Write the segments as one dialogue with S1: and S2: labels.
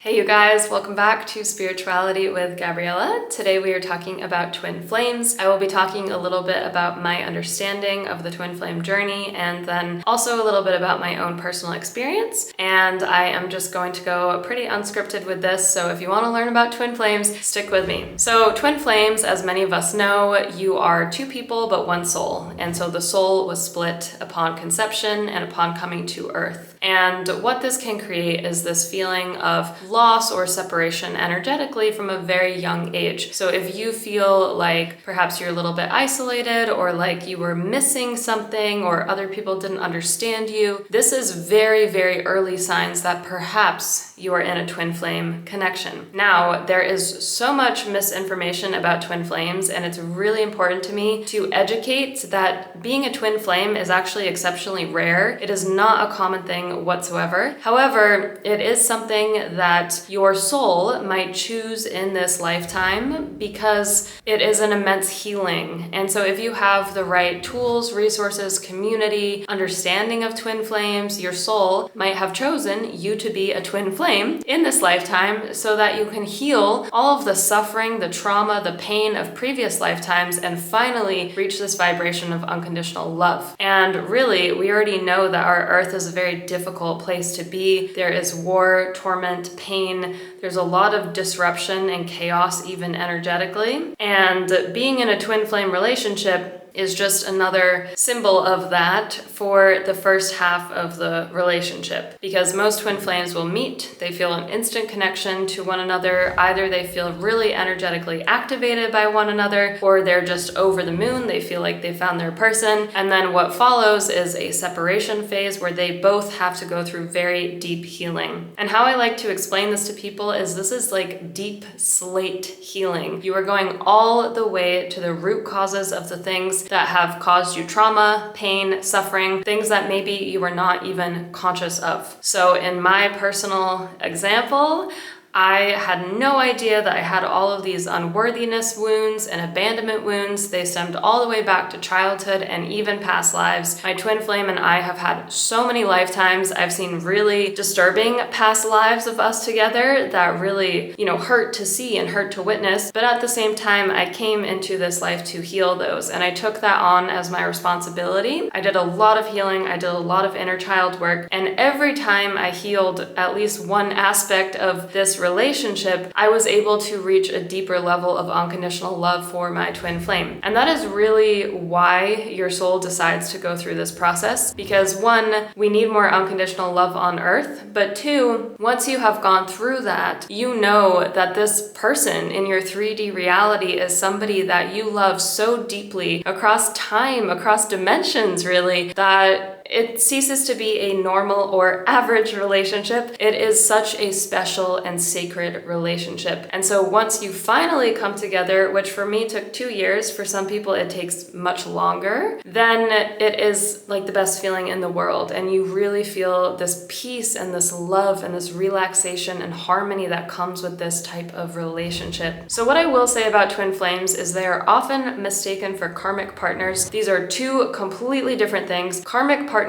S1: Hey you guys, welcome back to Spirituality with Gabriella. Today we are talking about twin flames. I will be talking a little bit about my understanding of the twin flame journey and then also a little bit about my own personal experience. And I am just going to go pretty unscripted with this, so if you want to learn about twin flames, stick with me. So twin flames, as many of us know, you are two people but one soul. And so the soul was split upon conception and upon coming to earth. And what this can create is this feeling of loss or separation energetically from a very young age. So if you feel like perhaps you're a little bit isolated or like you were missing something or other people didn't understand you, this is very, very early signs that perhaps you are in a twin flame connection. Now, there is so much misinformation about twin flames, and it's really important to me to educate that being a twin flame is actually exceptionally rare. It is not a common thing whatsoever. However, it is something that your soul might choose in this lifetime because it is an immense healing. And so if you have the right tools, resources, community, understanding of twin flames, your soul might have chosen you to be a twin flame in this lifetime so that you can heal all of the suffering, the trauma, the pain of previous lifetimes and finally reach this vibration of unconditional love. And really, we already know that our earth is a very difficult place to be. There is war, torment, pain. There's a lot of disruption and chaos even energetically. And being in a twin flame relationship is just another symbol of that for the first half of the relationship. Because most twin flames will meet, they feel an instant connection to one another. Either they feel really energetically activated by one another, or they're just over the moon, they feel like they found their person. And then what follows is a separation phase where they both have to go through very deep healing. And how I like to explain this to people is this is like deep slate healing. You are going all the way to the root causes of the things that have caused you trauma, pain, suffering, things that maybe you were not even conscious of. So in my personal example, I had no idea that I had all of these unworthiness wounds and abandonment wounds. They stemmed all the way back to childhood and even past lives. My twin flame and I have had so many lifetimes. I've seen really disturbing past lives of us together that really, hurt to see and hurt to witness. But at the same time, I came into this life to heal those, and I took that on as my responsibility. I did a lot of healing. I did a lot of inner child work. And every time I healed at least one aspect of this relationship, I was able to reach a deeper level of unconditional love for my twin flame. And that is really why your soul decides to go through this process. Because one, we need more unconditional love on earth. But two, once you have gone through that, you know that this person in your 3D reality is somebody that you love so deeply across time, across dimensions really, that it ceases to be a normal or average relationship. It is such a special and sacred relationship. And so once you finally come together, which for me took 2 years, for some people it takes much longer, then it is like the best feeling in the world. And you really feel this peace and this love and this relaxation and harmony that comes with this type of relationship. So what I will say about twin flames is they are often mistaken for karmic partners. These are two completely different things. Karmic partners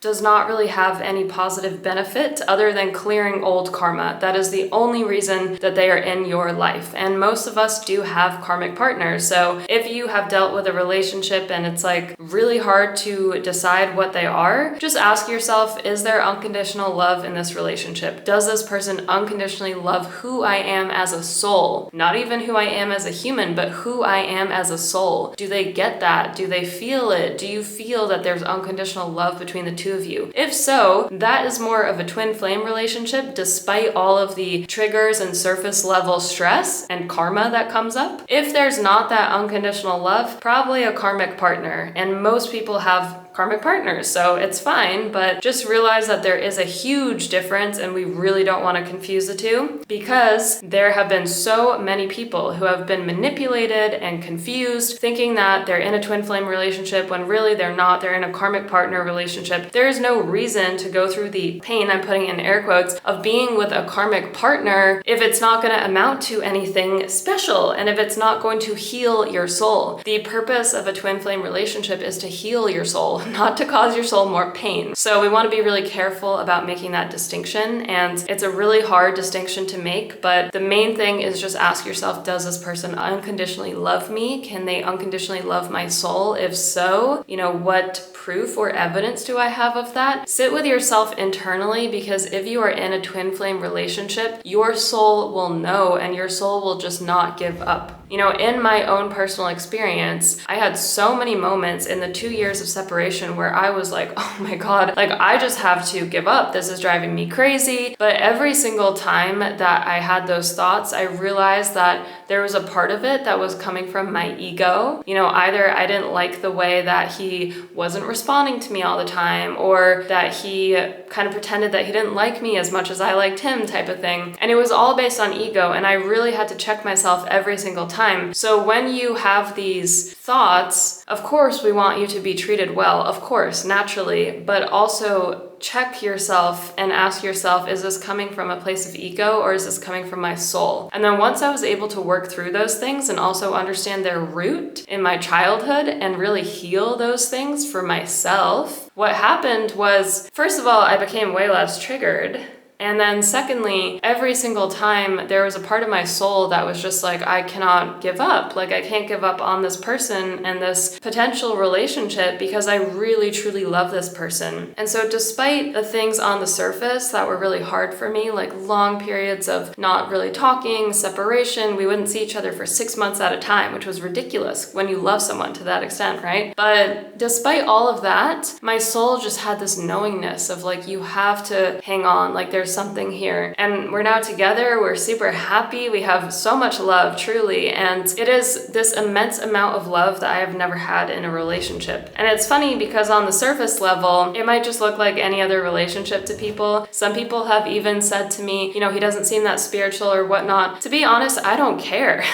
S1: does not really have any positive benefit other than clearing old karma. That is the only reason that they are in your life. And most of us do have karmic partners. So if you have dealt with a relationship and it's like really hard to decide what they are, just ask yourself, is there unconditional love in this relationship? Does this person unconditionally love who I am as a soul? Not even who I am as a human, but who I am as a soul. Do they get that? Do they feel it? Do you feel that there's unconditional love between the two of you? If so, that is more of a twin flame relationship despite all of the triggers and surface level stress and karma that comes up. If there's not that unconditional love, probably a karmic partner, and most people have karmic partners, so it's fine, but just realize that there is a huge difference and we really don't want to confuse the two because there have been so many people who have been manipulated and confused thinking that they're in a twin flame relationship when really they're not. They're in a karmic partner relationship. There is no reason to go through the pain, I'm putting in air quotes, of being with a karmic partner if it's not going to amount to anything special and if it's not going to heal your soul. The purpose of a twin flame relationship is to heal your soul. not to cause your soul more pain. So we want to be really careful about making that distinction, and it's a really hard distinction to make, but the main thing is just ask yourself, does this person unconditionally love me? Can they unconditionally love my soul? If so, what proof or evidence do I have of that? Sit with yourself internally, because if you are in a twin flame relationship, your soul will know, and your soul will just not give up. In my own personal experience, I had so many moments in the 2 years of separation where I was like, oh my God, like I just have to give up. This is driving me crazy. But every single time that I had those thoughts, I realized that there was a part of it that was coming from my ego. Either I didn't like the way that he wasn't responding to me all the time, or that he kind of pretended that he didn't like me as much as I liked him, type of thing. And it was all based on ego, and I really had to check myself every single time. So when you have these thoughts, of course we want you to be treated well, of course, naturally, but also check yourself and ask yourself, is this coming from a place of ego, or is this coming from my soul? And then once I was able to work through those things and also understand their root in my childhood and really heal those things for myself, what happened was, first of all, I became way less triggered. And then secondly, every single time there was a part of my soul that was just like, I cannot give up. Like I can't give up on this person and this potential relationship because I really truly love this person. And so despite the things on the surface that were really hard for me, like long periods of not really talking, separation, we wouldn't see each other for 6 months at a time, which was ridiculous when you love someone to that extent, right? But despite all of that, my soul just had this knowingness of like, you have to hang on, like there's something here. And we're now together, we're super happy, we have so much love, truly, and it is this immense amount of love that I have never had in a relationship. And it's funny because on the surface level, it might just look like any other relationship to people. Some people have even said to me, he doesn't seem that spiritual or whatnot. To be honest, I don't care.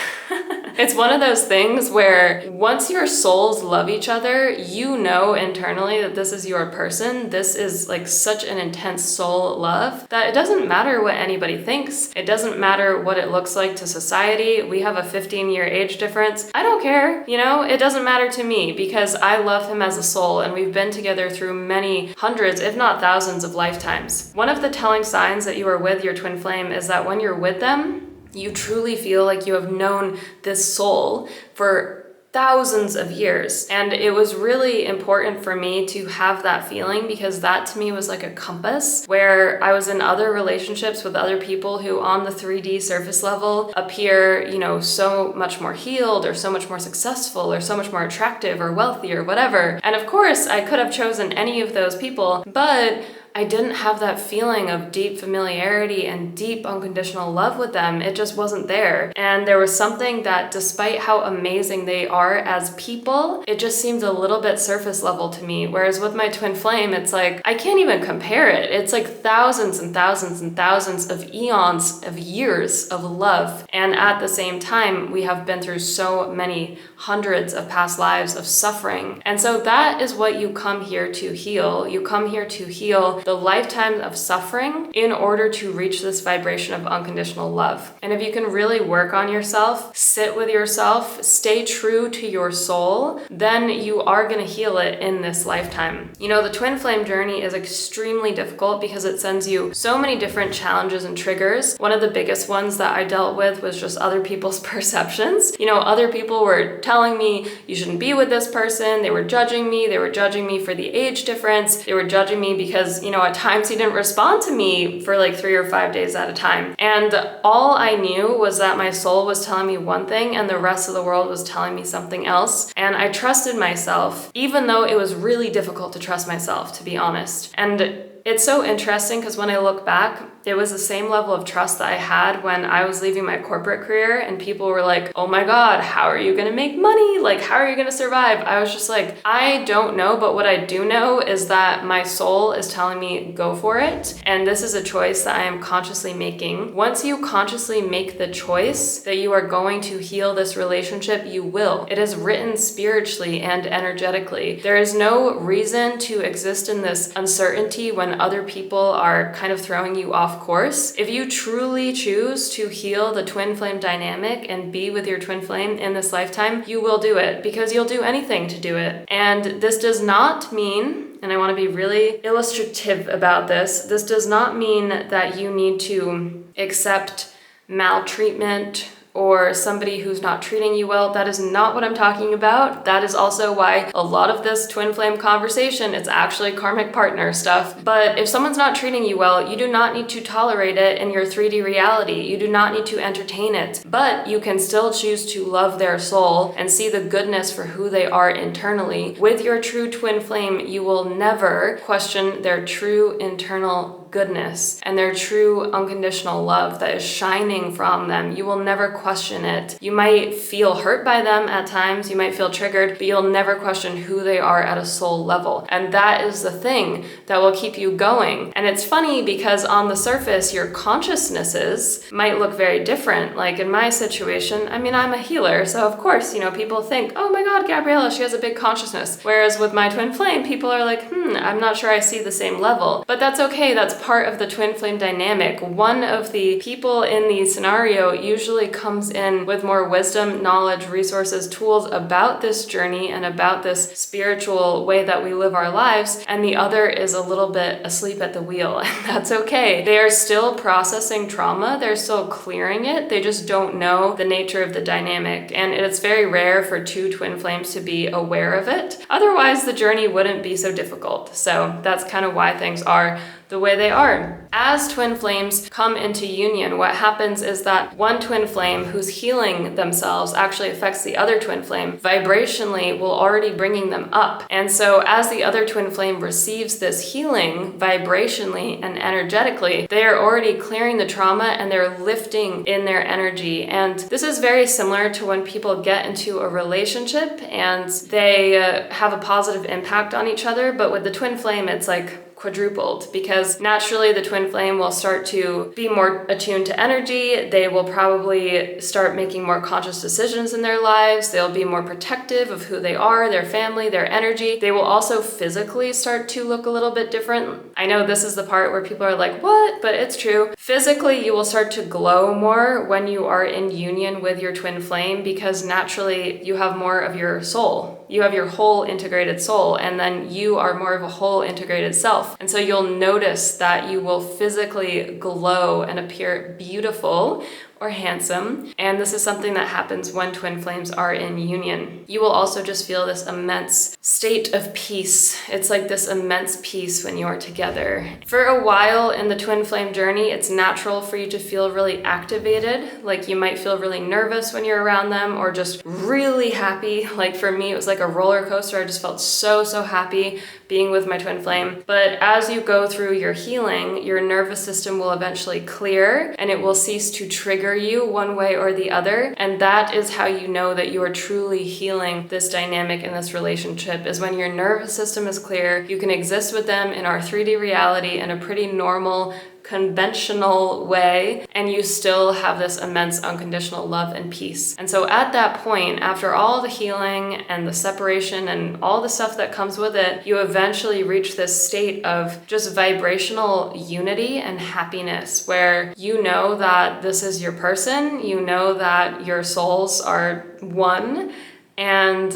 S1: It's one of those things where once your souls love each other, internally that this is your person. This is like such an intense soul love that it doesn't matter what anybody thinks. It doesn't matter what it looks like to society. We have a 15-year age difference. I don't care. It doesn't matter to me because I love him as a soul, and we've been together through many hundreds, if not thousands of lifetimes. One of the telling signs that you are with your twin flame is that when you're with them, you truly feel like you have known this soul for thousands of years. And it was really important for me to have that feeling because that to me was like a compass where I was in other relationships with other people who on the 3D surface level appear, so much more healed or so much more successful or so much more attractive or wealthy or whatever. And of course, I could have chosen any of those people, but I didn't have that feeling of deep familiarity and deep unconditional love with them. It just wasn't there. And there was something that despite how amazing they are as people, it just seemed a little bit surface level to me. Whereas with my twin flame, it's like, I can't even compare it. It's like thousands and thousands and thousands of eons of years of love. And at the same time, we have been through so many hundreds of past lives of suffering. And so that is what you come here to heal. You come here to heal the lifetime of suffering in order to reach this vibration of unconditional love. And if you can really work on yourself, sit with yourself, stay true to your soul, then you are going to heal it in this lifetime. The twin flame journey is extremely difficult because it sends you so many different challenges and triggers. One of the biggest ones that I dealt with was just other people's perceptions. Other people were telling me you shouldn't be with this person. They were judging me. They were judging me for the age difference. They were judging me because at times he didn't respond to me for like 3 or 5 days at a time. And all I knew was that my soul was telling me one thing and the rest of the world was telling me something else. And I trusted myself, even though it was really difficult to trust myself, to be honest. And it's so interesting because when I look back, it was the same level of trust that I had when I was leaving my corporate career and people were like, oh my God, how are you gonna make money? Like, how are you gonna survive? I was just like, I don't know, but what I do know is that my soul is telling me go for it. And this is a choice that I am consciously making. Once you consciously make the choice that you are going to heal this relationship, you will. It is written spiritually and energetically. There is no reason to exist in this uncertainty when other people are kind of throwing you off off course. If you truly choose to heal the twin flame dynamic and be with your twin flame in this lifetime, you will do it, because you'll do anything to do it. And this does not mean, and I want to be really illustrative about this, this does not mean that you need to accept maltreatment or somebody who's not treating you well. That is not what I'm talking about. That is also why a lot of this twin flame conversation, it's actually karmic partner stuff. But if someone's not treating you well, you do not need to tolerate it in your 3D reality. You do not need to entertain it. But you can still choose to love their soul and see the goodness for who they are internally. With your true twin flame, you will never question their true internal goodness and their true unconditional love that is shining from them. You will never question it. You might feel hurt by them at times, you might feel triggered, but you'll never question who they are at a soul level. And that is the thing that will keep you going. And it's funny because on the surface, your consciousnesses might look very different. Like in my situation, I mean, I'm a healer, so of course, people think, oh my God, Gabriella, she has a big consciousness. Whereas with my twin flame, people are like, I'm not sure I see the same level. But that's okay, that's part of the twin flame dynamic. One of the people in the scenario usually comes in with more wisdom, knowledge, resources, tools about this journey and about this spiritual way that we live our lives, and the other is a little bit asleep at the wheel, and that's okay. They are still processing trauma, they're still clearing it, they just don't know the nature of the dynamic, and it's very rare for two twin flames to be aware of it. Otherwise, the journey wouldn't be so difficult. So that's kind of why things are the way they are. As twin flames come into union, what happens is that one twin flame who's healing themselves actually affects the other twin flame. Vibrationally, will already bringing them up. And so as the other twin flame receives this healing vibrationally and energetically, they are already clearing the trauma and they're lifting in their energy. And this is very similar to when people get into a relationship and they have a positive impact on each other, but with the twin flame, it's like quadrupled, because naturally the twin flame will start to be more attuned to energy. They will probably start making more conscious decisions in their lives. They'll be more protective of who they are, their family, their energy. They will also physically start to look a little bit different. I know this is the part where people are like, what? But it's true. Physically, you will start to glow more when you are in union with your twin flame, because naturally you have more of your soul. You have your whole integrated soul, and then you are more of a whole integrated self. And so you'll notice that you will physically glow and appear beautiful or handsome. And this is something that happens when twin flames are in union. You will also just feel this immense state of peace. It's like this immense peace when you are together. For a while in the twin flame journey, it's natural for you to feel really activated. Like you might feel really nervous when you're around them, or just really happy. Like for me, it was like a roller coaster. I just felt so happy being with my twin flame. But as you go through your healing, your nervous system will eventually clear and it will cease to trigger you one way or the other. And that is how you know that you are truly healing this dynamic in this relationship, is when your nervous system is clear. You can exist with them in our 3D reality in a pretty normal, conventional way, and you still have this immense unconditional love and peace. And so at that point, after all the healing and the separation and all the stuff that comes with it, you eventually reach this state of just vibrational unity and happiness, where you know that this is your person, you know that your souls are one, and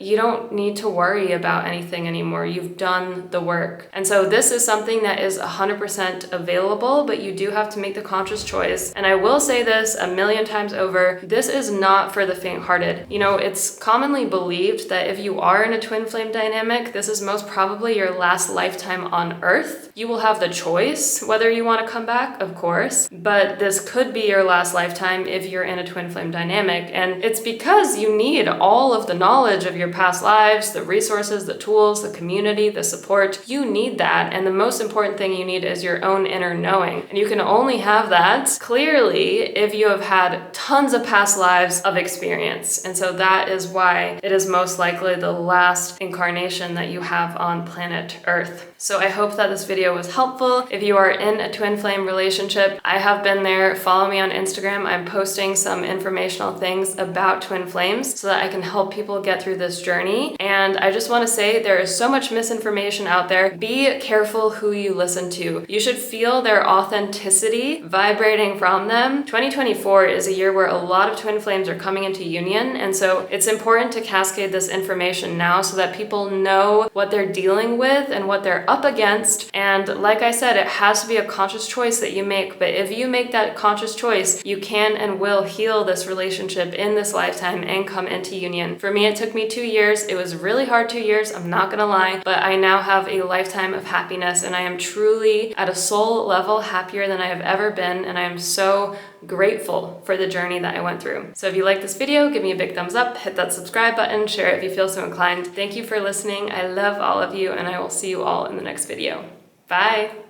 S1: you don't need to worry about anything anymore. You've done the work. And so this is something that is 100% available, but you do have to make the conscious choice. And I will say this a million times over, this is not for the faint-hearted. It's commonly believed that if you are in a twin flame dynamic, this is most probably your last lifetime on Earth. You will have the choice whether you want to come back, of course, but this could be your last lifetime if you're in a twin flame dynamic. And it's because you need all of the knowledge of your past lives, the resources, the tools, the community, the support. You need that. And the most important thing you need is your own inner knowing. And you can only have that clearly if you have had tons of past lives of experience. And so that is why it is most likely the last incarnation that you have on planet Earth. So I hope that this video was helpful. If you are in a twin flame relationship, I have been there. Follow me on Instagram. I'm posting some informational things about twin flames so that I can help help people get through this journey. And I just want to say there is so much misinformation out there. Be careful who you listen to. You should feel their authenticity vibrating from them. 2024 is a year where a lot of twin flames are coming into union, and so it's important to cascade this information now so that people know what they're dealing with and what they're up against. And like I said, it has to be a conscious choice that you make, but if you make that conscious choice, you can and will heal this relationship in this lifetime and come into union. For me, it took me 2 years. It was really hard 2 years, I'm not gonna lie, but I now have a lifetime of happiness, and I am truly at a soul level happier than I have ever been, and I am so grateful for the journey that I went through. So if you like this video, give me a big thumbs up, hit that subscribe button, share it if you feel so inclined. Thank you for listening. I love all of you, and I will see you all in the next video. Bye!